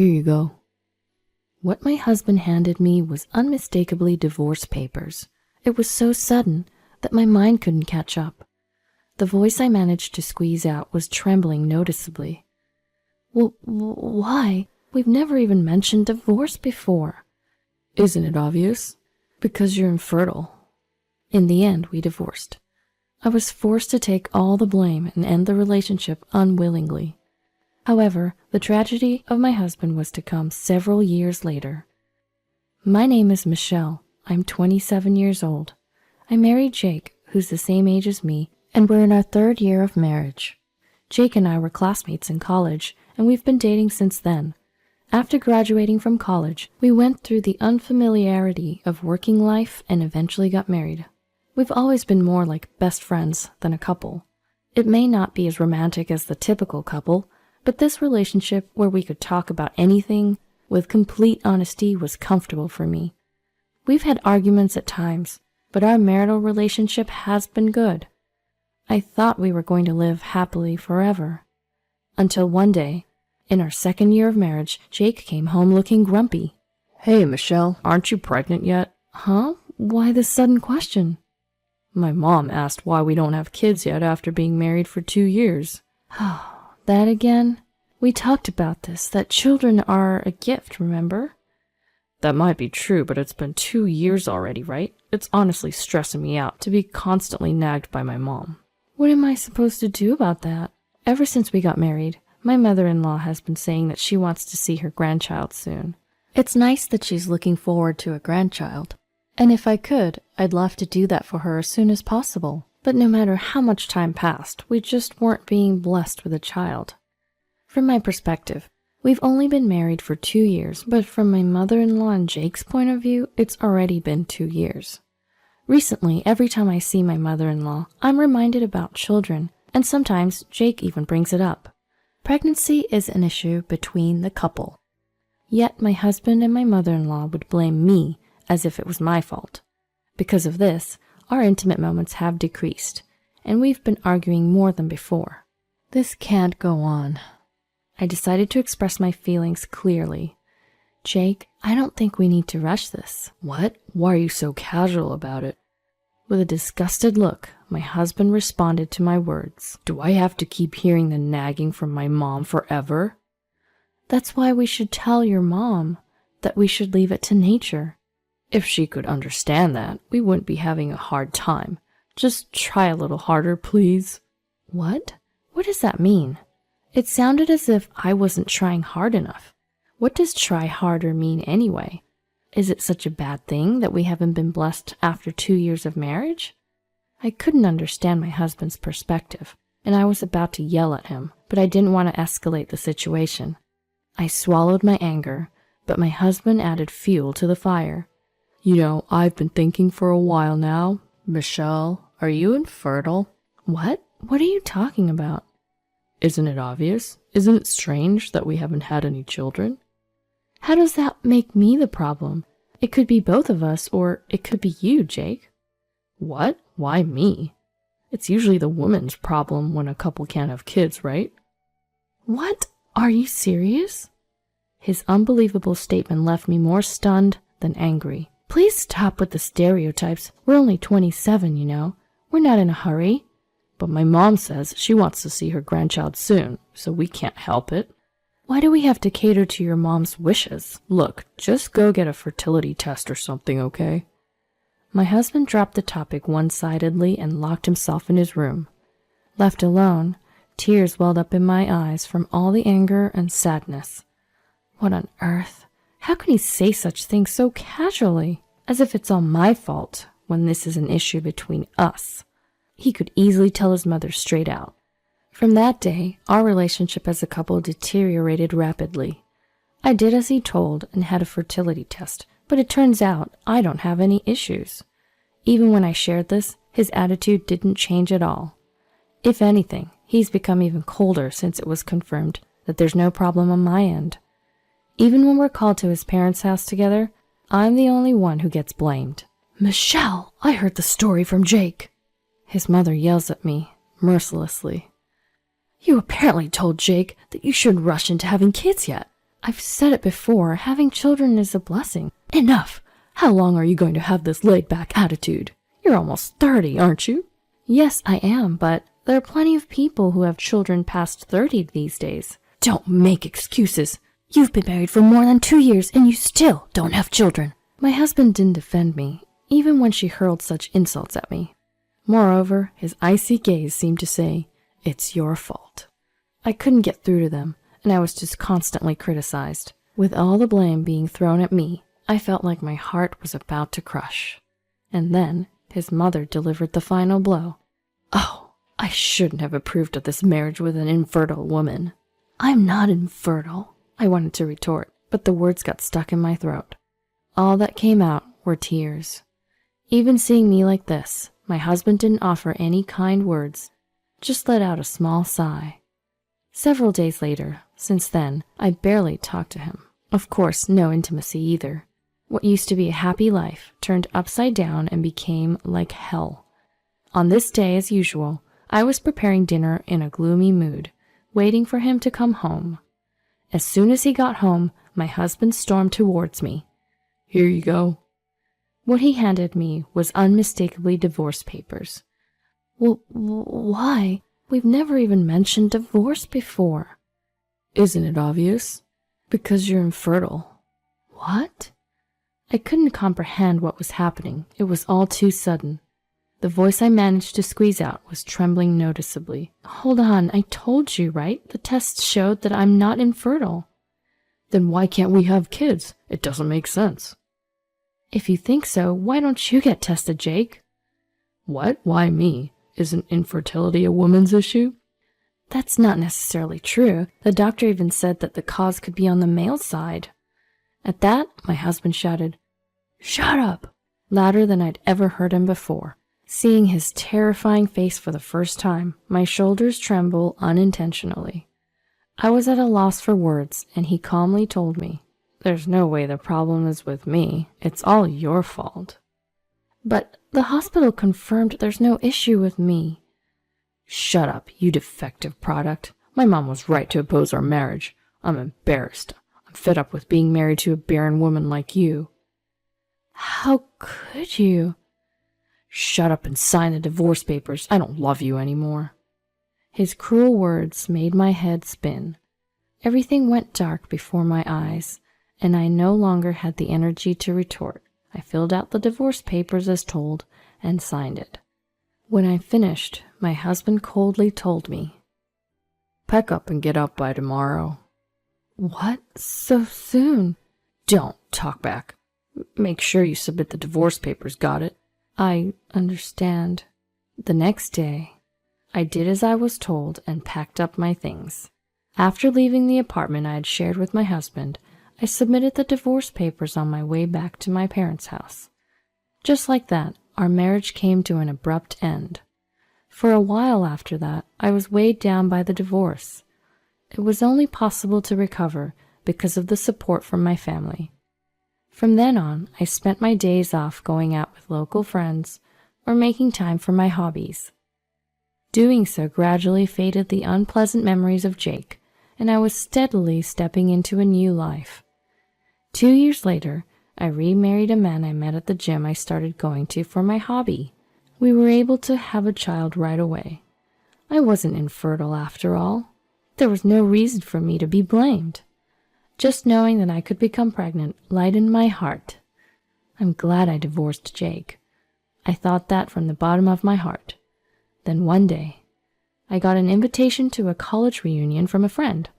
Here you go. What my husband handed me was unmistakably divorce papers. It was so sudden that my mind couldn't catch up. The voice I managed to squeeze out was trembling noticeably. Well, why? We've never even mentioned divorce before. Isn't it obvious? Because you're infertile. In the end, we divorced. I was forced to take all the blame and end the relationship unwillingly. However, the tragedy of my husband was to come several years later. My name is Michelle. I'm 27 years old. I married Jake, who's the same age as me, and we're in our 3rd year of marriage. Jake and I were classmates in college, and we've been dating since then. After graduating from college, we went through the unfamiliarity of working life and eventually got married. We've always been more like best friends than a couple. It may not be as romantic as the typical couple, but this relationship where we could talk about anything with complete honesty was comfortable for me. We've had arguments at times, but our marital relationship has been good. I thought we were going to live happily forever. Until one day, in our 2nd year of marriage, Jake came home looking grumpy. Hey, Michelle, aren't you pregnant yet? Huh? Why this sudden question? My mom asked why we don't have kids yet after being married for 2 years. Oh, that again? We talked about this, that children are a gift, remember? That might be true, but it's been 2 years already, right? It's honestly stressing me out to be constantly nagged by my mom. What am I supposed to do about that? Ever since we got married, my mother-in-law has been saying that she wants to see her grandchild soon. It's nice that she's looking forward to a grandchild. And if I could, I'd love to do that for her as soon as possible. But no matter how much time passed, we just weren't being blessed with a child. From my perspective, we've only been married for 2 years, but from my mother-in-law and Jake's point of view, it's already been 2 years. Recently, every time I see my mother-in-law, I'm reminded about children, and sometimes Jake even brings it up. Pregnancy is an issue between the couple. Yet my husband and my mother-in-law would blame me as if it was my fault. Because of this, our intimate moments have decreased, and we've been arguing more than before. This can't go on. I decided to express my feelings clearly. Jake, I don't think we need to rush this. What? Why are you so casual about it? With a disgusted look, my husband responded to my words. Do I have to keep hearing the nagging from my mom forever? That's why we should tell your mom that we should leave it to nature. If she could understand that, we wouldn't be having a hard time. Just try a little harder, please. What? What does that mean? It sounded as if I wasn't trying hard enough. What does try harder mean anyway? Is it such a bad thing that we haven't been blessed after 2 years of marriage? I couldn't understand my husband's perspective, and I was about to yell at him, but I didn't want to escalate the situation. I swallowed my anger, but my husband added fuel to the fire. You know, I've been thinking for a while now. Michelle, are you infertile? What? What are you talking about? Isn't it obvious? Isn't it strange that we haven't had any children? How does that make me the problem? It could be both of us, or it could be you, Jake. What? Why me? It's usually the woman's problem when a couple can't have kids, right? What? Are you serious? His unbelievable statement left me more stunned than angry. Please stop with the stereotypes. We're only 27, you know. We're not in a hurry. But my mom says she wants to see her grandchild soon, so we can't help it. Why do we have to cater to your mom's wishes? Look, just go get a fertility test or something, okay? My husband dropped the topic one-sidedly and locked himself in his room. Left alone, tears welled up in my eyes from all the anger and sadness. What on earth? How can he say such things so casually, as if it's all my fault when this is an issue between us? He could easily tell his mother straight out. From that day, our relationship as a couple deteriorated rapidly. I did as he told and had a fertility test, but it turns out I don't have any issues. Even when I shared this, his attitude didn't change at all. If anything, he's become even colder since it was confirmed that there's no problem on my end. Even when we're called to his parents' house together, I'm the only one who gets blamed. Michelle, I heard the story from Jake. His mother yells at me, mercilessly. You apparently told Jake that you shouldn't rush into having kids yet. I've said it before, having children is a blessing. Enough! How long are you going to have this laid-back attitude? You're almost 30, aren't you? Yes, I am, but there are plenty of people who have children past 30 these days. Don't make excuses. You've been married for more than 2 years and you still don't have children. My husband didn't defend me, even when she hurled such insults at me. Moreover, his icy gaze seemed to say, "It's your fault." I couldn't get through to them, and I was just constantly criticized. With all the blame being thrown at me, I felt like my heart was about to crush. And then his mother delivered the final blow. Oh, I shouldn't have approved of this marriage with an infertile woman. I'm not infertile, I wanted to retort, but the words got stuck in my throat. All that came out were tears. Even seeing me like this, my husband didn't offer any kind words, just let out a small sigh. Several days later, since then, I barely talked to him. Of course, no intimacy either. What used to be a happy life turned upside down and became like hell. On this day, as usual, I was preparing dinner in a gloomy mood, waiting for him to come home. As soon as he got home, my husband stormed towards me. "Here you go." What he handed me was unmistakably divorce papers. Well, why? We've never even mentioned divorce before. Isn't it obvious? Because you're infertile. What? I couldn't comprehend what was happening. It was all too sudden. The voice I managed to squeeze out was trembling noticeably. Hold on, I told you, right? The tests showed that I'm not infertile. Then why can't we have kids? It doesn't make sense. If you think so, why don't you get tested, Jake? What? Why me? Isn't infertility a woman's issue? That's not necessarily true. The doctor even said that the cause could be on the male side. At that, my husband shouted, "Shut up!" louder than I'd ever heard him before. Seeing his terrifying face for the first time, my shoulders trembled unintentionally. I was at a loss for words, and he calmly told me, "There's no way the problem is with me. It's all your fault." But the hospital confirmed there's no issue with me. Shut up, you defective product. My mom was right to oppose our marriage. I'm embarrassed. I'm fed up with being married to a barren woman like you. How could you? Shut up and sign the divorce papers. I don't love you anymore. His cruel words made my head spin. Everything went dark before my eyes, and I no longer had the energy to retort. I filled out the divorce papers as told and signed it. When I finished, my husband coldly told me, "Pack up and get out by tomorrow." What? So soon? Don't talk back. Make sure you submit the divorce papers, got it? I understand. The next day, I did as I was told and packed up my things. After leaving the apartment I had shared with my husband, I submitted the divorce papers on my way back to my parents' house. Just like that, our marriage came to an abrupt end. For a while after that, I was weighed down by the divorce. It was only possible to recover because of the support from my family. From then on, I spent my days off going out with local friends or making time for my hobbies. Doing so gradually faded the unpleasant memories of Jake, and I was steadily stepping into a new life. 2 years later, I remarried a man I met at the gym I started going to for my hobby. We were able to have a child right away. I wasn't infertile after all. There was no reason for me to be blamed. Just knowing that I could become pregnant lightened my heart. I'm glad I divorced Jake. I thought that from the bottom of my heart. Then one day, I got an invitation to a college reunion from a friend.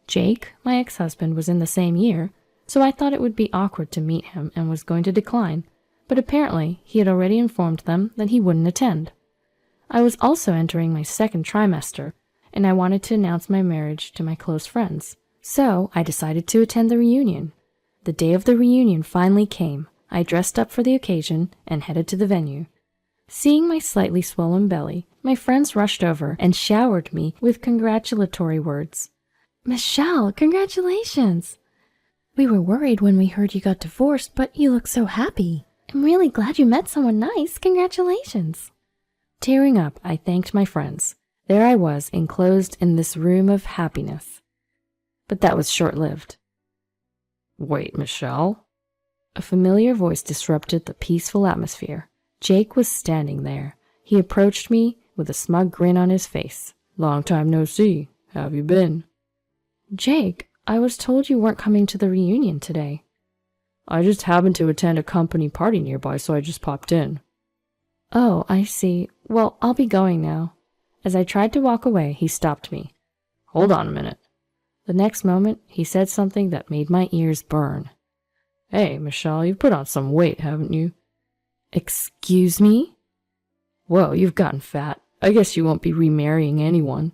Jake, my ex-husband, was in the same year, so I thought it would be awkward to meet him and was going to decline, but apparently he had already informed them that he wouldn't attend. I was also entering my second trimester, and I wanted to announce my marriage to my close friends. So I decided to attend the reunion. The day of the reunion finally came. I dressed up for the occasion and headed to the venue. Seeing my slightly swollen belly, my friends rushed over and showered me with congratulatory words. "Michelle, congratulations! We were worried when we heard you got divorced, but you look so happy. I'm really glad you met someone nice. Congratulations!" Tearing up, I thanked my friends. There I was, enclosed in this room of happiness. But that was short-lived. Wait, Michelle? A familiar voice disrupted the peaceful atmosphere. Jake was standing there. He approached me with a smug grin on his face. Long time no see. How have you been? Jake, I was told you weren't coming to the reunion today. I just happened to attend a company party nearby, so I just popped in. Oh, I see. Well, I'll be going now. As I tried to walk away, he stopped me. Hold on a minute. The next moment, he said something that made my ears burn. Hey, Michelle, you've put on some weight, haven't you? Excuse me? Whoa, you've gotten fat. I guess you won't be remarrying anyone.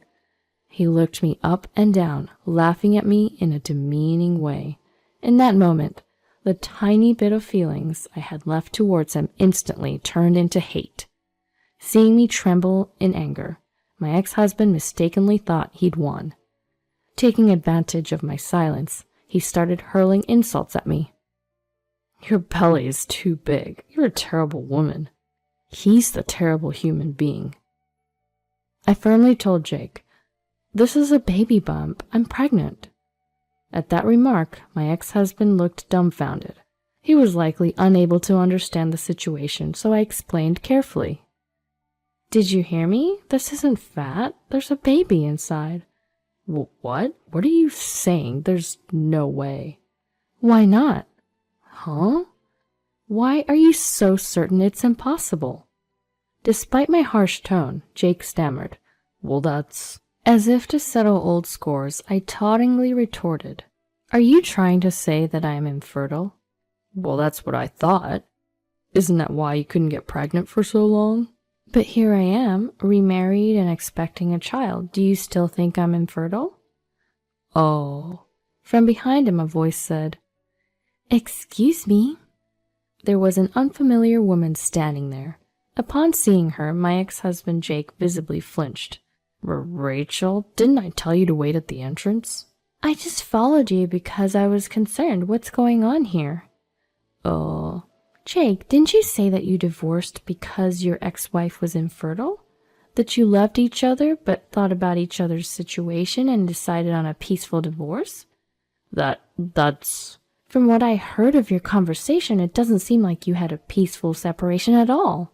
He looked me up and down, laughing at me in a demeaning way. In that moment, the tiny bit of feelings I had left towards him instantly turned into hate. Seeing me tremble in anger, my ex-husband mistakenly thought he'd won. Taking advantage of my silence, he started hurling insults at me. Your belly is too big. You're a terrible woman. He's the terrible human being. I firmly told Jake, "This is a baby bump. I'm pregnant." At that remark, my ex-husband looked dumbfounded. He was likely unable to understand the situation, so I explained carefully. "Did you hear me? This isn't fat. There's a baby inside." What? What are you saying? There's no way. "Why not?" Huh? "Why are you so certain it's impossible?" Despite my harsh tone, Jake stammered. Well, that's... As if to settle old scores, I tauntingly retorted, "Are you trying to say that I am infertile?" Well, that's what I thought. Isn't that why you couldn't get pregnant for so long? But here I am, remarried and expecting a child. Do you still think I'm infertile? Oh. From behind him, a voice said, "Excuse me." There was an unfamiliar woman standing there. Upon seeing her, my ex-husband Jake visibly flinched. Rachel, didn't I tell you to wait at the entrance? "I just followed you because I was concerned. What's going on here?" Jake, didn't you say that you divorced because your ex-wife was infertile? That you loved each other but thought about each other's situation and decided on a peaceful divorce? That's... From what I heard of your conversation, it doesn't seem like you had a peaceful separation at all.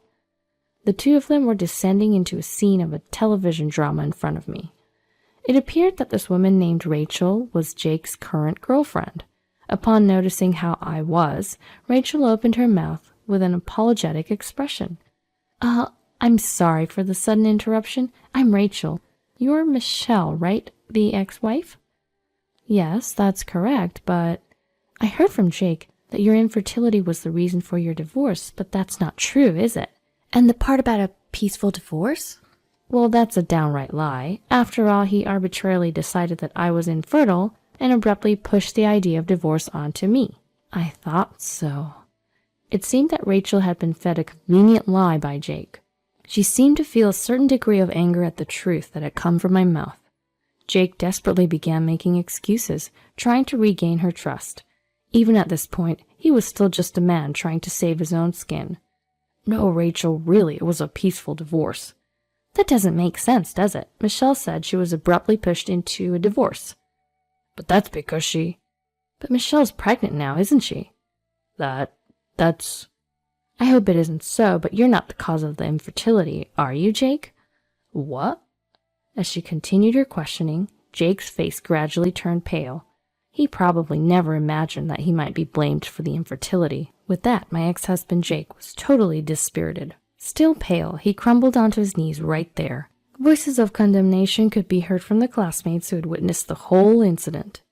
The two of them were descending into a scene of a television drama in front of me. It appeared that this woman named Rachel was Jake's current girlfriend. Upon noticing how I was, Rachel opened her mouth with an apologetic expression. I'm sorry for the sudden interruption. I'm Rachel. You're Michelle, right? The ex-wife?" "Yes, that's correct, but I heard from Jake that your infertility was the reason for your divorce, but that's not true, is it? And the part about a peaceful divorce? Well, that's a downright lie. After all, he arbitrarily decided that I was infertile and abruptly pushed the idea of divorce onto me." I thought so. It seemed that Rachel had been fed a convenient lie by Jake. She seemed to feel a certain degree of anger at the truth that had come from my mouth. Jake desperately began making excuses, trying to regain her trust. Even at this point, he was still just a man trying to save his own skin. No, Rachel, really, it was a peaceful divorce. That doesn't make sense, does it? Michelle said she was abruptly pushed into a divorce. But that's because she... But Michelle's pregnant now, isn't she? That's... I hope it isn't so, but you're not the cause of the infertility, are you, Jake? What? As she continued her questioning, Jake's face gradually turned pale. He probably never imagined that he might be blamed for the infertility. With that, my ex-husband Jake was totally dispirited. Still pale, he crumbled onto his knees right there. Voices of condemnation could be heard from the classmates who had witnessed the whole incident.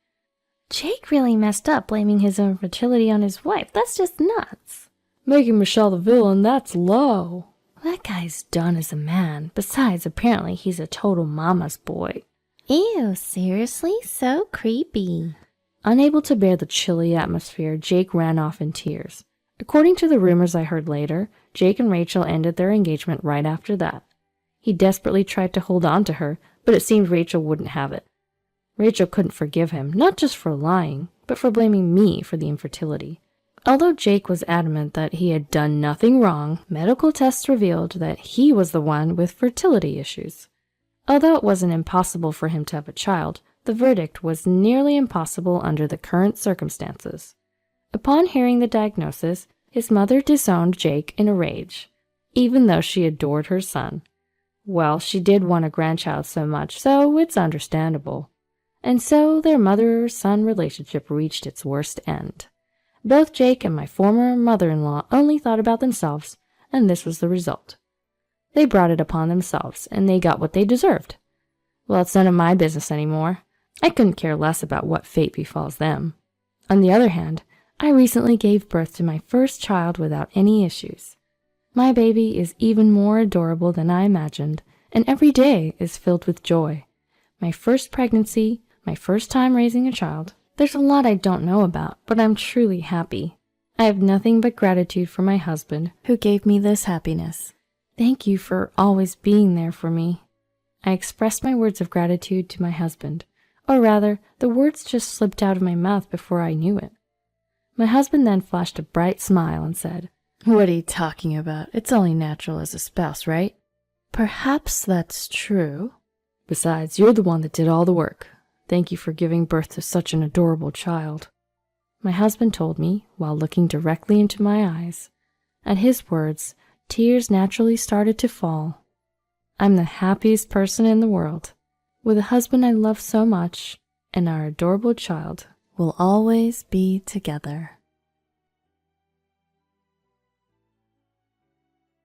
"Jake really messed up blaming his infertility on his wife. That's just nuts." "Making Michelle the villain, that's low." "That guy's done as a man. Besides, apparently he's a total mama's boy." Ew, seriously? So creepy. Unable to bear the chilly atmosphere, Jake ran off in tears. According to the rumors I heard later, Jake and Rachel ended their engagement right after that. He desperately tried to hold on to her, but it seemed Rachel wouldn't have it. Rachel couldn't forgive him, not just for lying, but for blaming me for the infertility. Although Jake was adamant that he had done nothing wrong, medical tests revealed that he was the one with fertility issues. Although it wasn't impossible for him to have a child, The verdict was nearly impossible under the current circumstances. Upon hearing the diagnosis, his mother disowned Jake in a rage, even though she adored her son. Well, she did want a grandchild so much, so it's understandable. And so their mother-son relationship reached its worst end. Both Jake and my former mother-in-law only thought about themselves, and this was the result. They brought it upon themselves, and they got what they deserved. Well, it's none of my business anymore. I couldn't care less about what fate befalls them. On the other hand, I recently gave birth to my first child without any issues. My baby is even more adorable than I imagined, and every day is filled with joy. My first pregnancy, my first time raising a child. There's a lot I don't know about, but I'm truly happy. I have nothing but gratitude for my husband, who gave me this happiness. Thank you for always being there for me. I expressed my words of gratitude to my husband, or rather, the words just slipped out of my mouth before I knew it. My husband then flashed a bright smile and said, "What are you talking about? It's only natural as a spouse, right?" "Perhaps that's true. Besides, you're the one that did all the work. Thank you for giving birth to such an adorable child," my husband told me while looking directly into my eyes. At his words, tears naturally started to fall. I'm the happiest person in the world. With a husband I love so much, and our adorable child will always be together.